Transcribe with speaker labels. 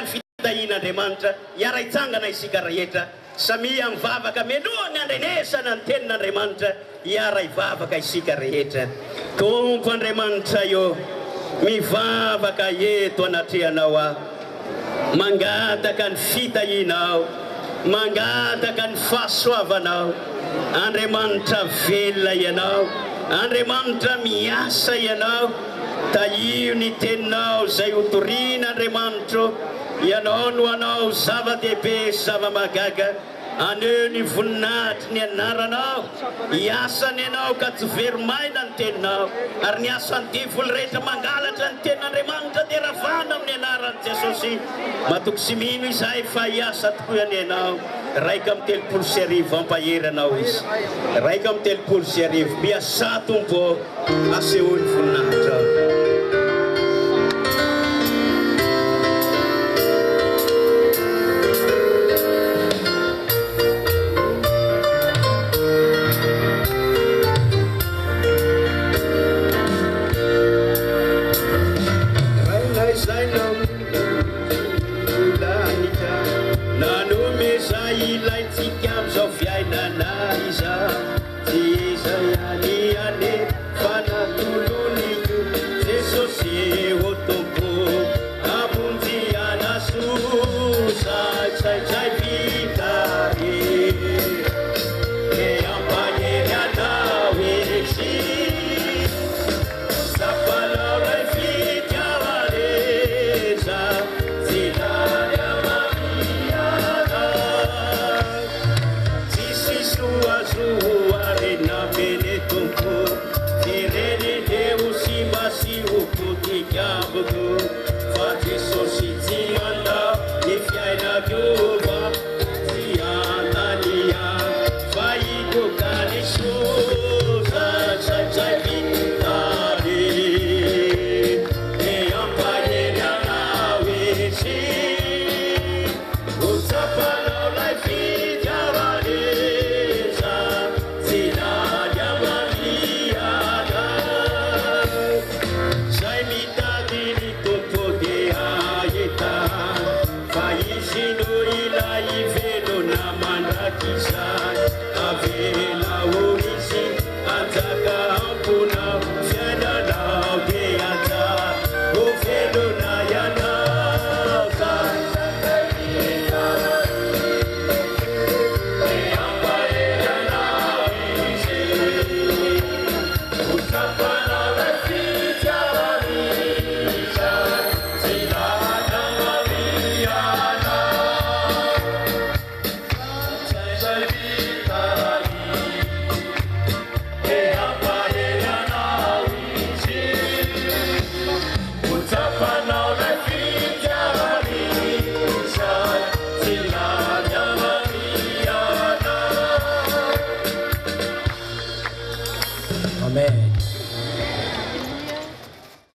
Speaker 1: fitahin'Andriamanitra hiara-hitsangana isika rehetra samia mivavaka mialohan'ny andrenesana ny tenin'Andriamanitra hiara hivavaka isika rehetra. Tompo Andriamanitra io mivavaka eto anatrehanao aho, mangataka ny fitahinao, mangataka ny fahasoavanao. Andriamanitra velona ianao, Andriamanitra miasa ianao, tahio ny teninao zay hotorian'Andriamanitra. Ianao no anao zava-dehibe, zava-magaga, aneo ny voninahitry ny anaranao, hiasany ianao ka tsy verimaina ny teninao, ary ny asany diavolo rehetra mangalatra ny tenin'Andriamanitra dia ravana amin'ny anaran'i Jesosy. Matoky sy mino izay fa hiasa tokoa ianao. Raika amin'ny 30 ampahery anao izy, raika amin'ny 30 miasa tompo asehoany voninahitra.
Speaker 2: See